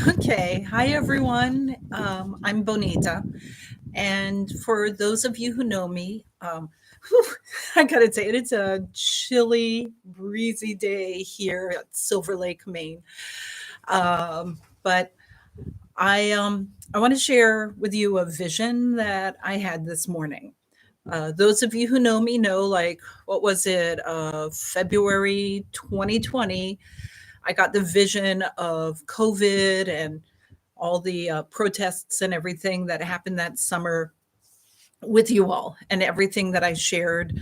Okay. Hi, everyone. I'm Bonita. And for those of you who know me, whew, I gotta say it's a chilly, breezy day here at Silver Lake, Maine. But I want to share with you a vision that I had this morning. Those of you who know me know, like, what was it, February 2020? I got the vision of COVID and all the protests and everything that happened that summer with you all, and everything that I shared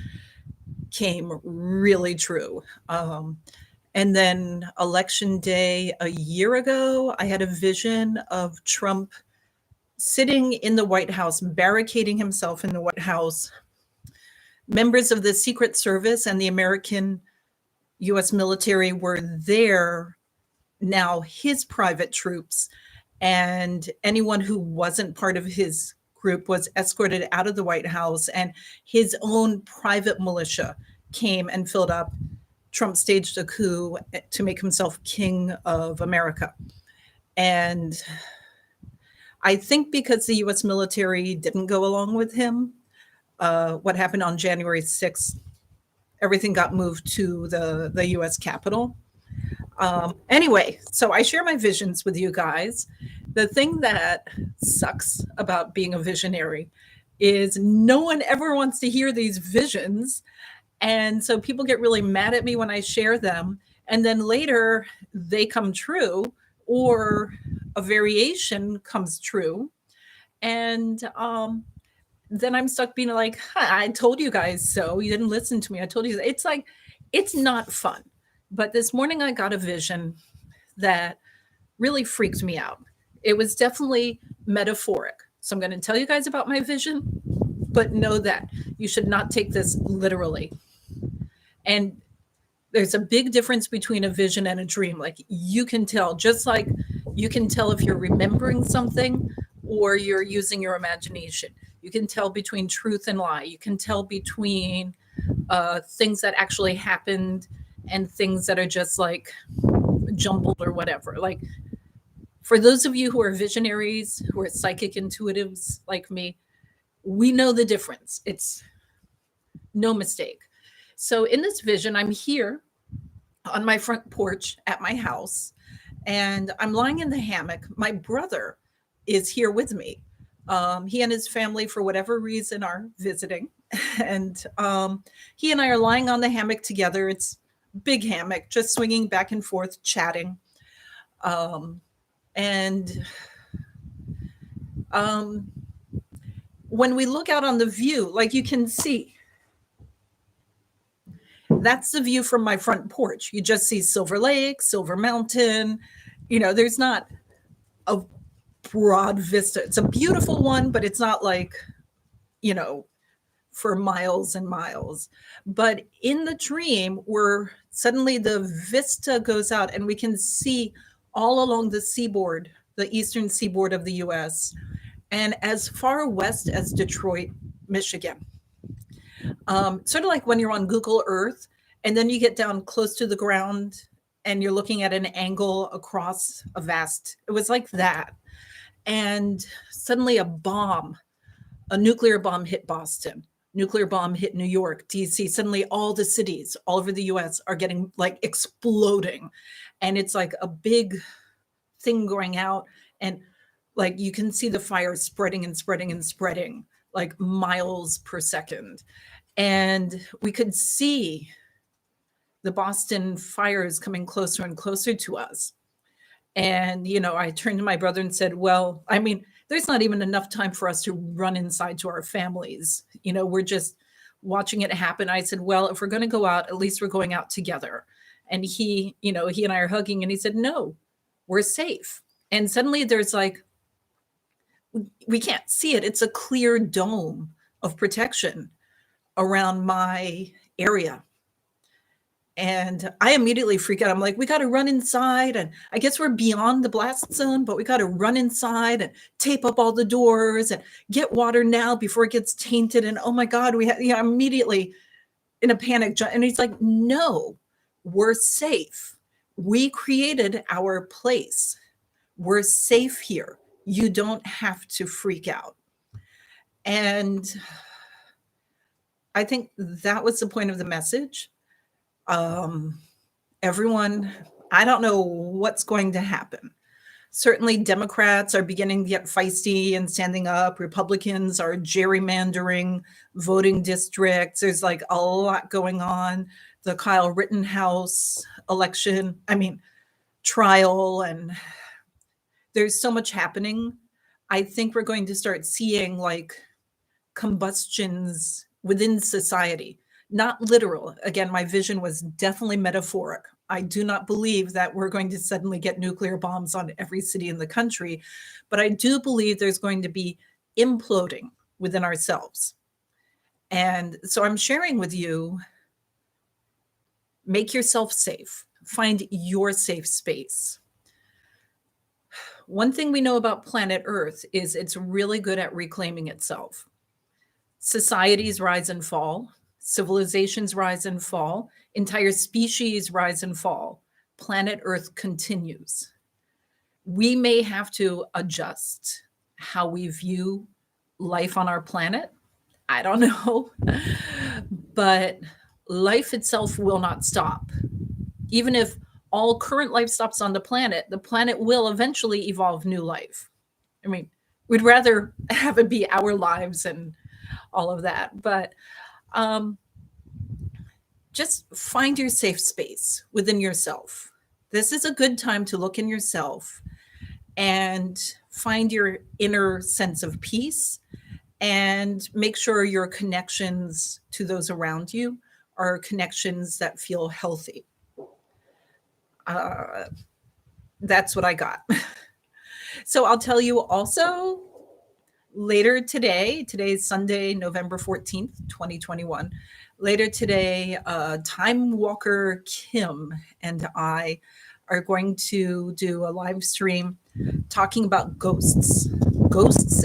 came really true. And then election day a year ago, I had a vision of Trump sitting in the White House, barricading himself in the White House. Members of the Secret Service and the American US military were there, now his private troops, and anyone who wasn't part of his group was escorted out of the White House, and his own private militia came and filled up. Trump staged a coup to make himself king of America. And I think because the US military didn't go along with him, what happened on January 6th, everything got moved to the US Capitol. Anyway, so I share my visions with you guys. The thing that sucks about being a visionary is no one ever wants to hear these visions. And so people get really mad at me when I share them. And then later they come true, or a variation comes true. And then I'm stuck being like, I told you guys so. You didn't listen to me. I told you. It's like, it's not fun. But this morning I got a vision that really freaked me out. It was definitely metaphoric. So I'm going to tell you guys about my vision, but know that you should not take this literally. And there's a big difference between a vision and a dream. Like, you can tell, just like you can tell if you're remembering something or you're using your imagination. You can tell between truth and lie. You can tell between things that actually happened and things that are just like jumbled or whatever. Like, for those of you who are visionaries, who are psychic intuitives like me, we know the difference. It's no mistake. So in this vision, I'm here on my front porch at my house, and I'm lying in the hammock. My brother is here with me. He and his family, for whatever reason, are visiting. And he and I are lying on the hammock together. It's big hammock, just swinging back and forth, chatting. And when we look out on the view, like, you can see, that's the view from my front porch. You just see Silver Lake, Silver Mountain. There's not a broad vista. It's a beautiful one, but it's not like, for miles and miles. But in the dream, where suddenly the vista goes out and we can see all along the seaboard, the eastern seaboard of the US, and as far west as Detroit, Michigan. Sort of like when you're on Google Earth and then you get down close to the ground and you're looking at an angle across a vast, it was like that. And suddenly a nuclear bomb hit Boston. Nuclear bomb hit New York, DC. Suddenly all the cities all over the US are getting like exploding. And it's like a big thing going out. And like, you can see the fire spreading and spreading and spreading like miles per second. And we could see the Boston fires coming closer and closer to us. And, I turned to my brother and said, well, I mean, there's not even enough time for us to run inside to our families. We're just watching it happen. I said, well, if we're going to go out, at least we're going out together. And he and I are hugging, and he said, no, we're safe. And suddenly there's like, we can't see it. It's a clear dome of protection around my area. And I immediately freak out. I'm like, we got to run inside. And I guess we're beyond the blast zone, but we got to run inside and tape up all the doors and get water now before it gets tainted. And oh my God, immediately in a panic. And he's like, no, we're safe. We created our place. We're safe here. You don't have to freak out. And I think that was the point of the message. Everyone, I don't know what's going to happen. Certainly, Democrats are beginning to get feisty and standing up. Republicans are gerrymandering voting districts. There's like a lot going on. The Kyle Rittenhouse trial, and there's so much happening. I think we're going to start seeing like combustions within society, not literal. Again, my vision was definitely metaphoric. I do not believe that we're going to suddenly get nuclear bombs on every city in the country, but I do believe there's going to be imploding within ourselves. And so I'm sharing with you, make yourself safe, find your safe space. One thing we know about planet Earth is it's really good at reclaiming itself. Societies rise and fall. Civilizations rise and fall. Entire species rise and fall. Planet Earth continues. We may have to adjust how we view life on our planet. I don't know. But life itself will not stop. Even if all current life stops on the planet will eventually evolve new life. I mean, we'd rather have it be our lives and all of that. But just find your safe space within yourself. This is a good time to look in yourself and find your inner sense of peace, and make sure your connections to those around you are connections that feel healthy. That's what I got. So I'll tell you also later today, today's Sunday, November 14th, 2021. Later today, Time Walker Kim and I are going to do a live stream talking about ghosts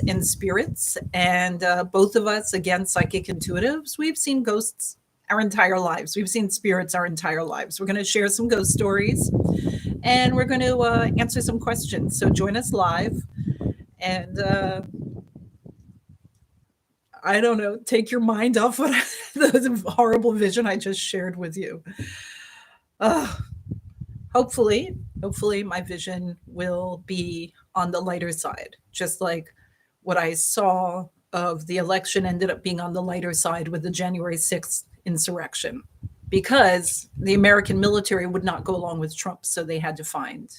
and spirits. And both of us, again, psychic intuitives, we've seen ghosts our entire lives. We've seen spirits our entire lives. We're going to share some ghost stories, and we're going to answer some questions. So join us live, and I don't know, take your mind off what the horrible vision I just shared with you. Hopefully my vision will be on the lighter side, just like what I saw of the election ended up being on the lighter side with the January 6th insurrection, because the American military would not go along with Trump, so they had to find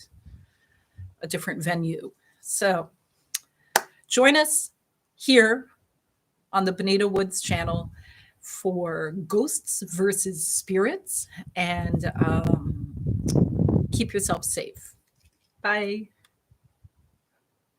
a different venue. So join us here on the Bonita Woods channel for ghosts versus spirits, and keep yourself safe. Bye.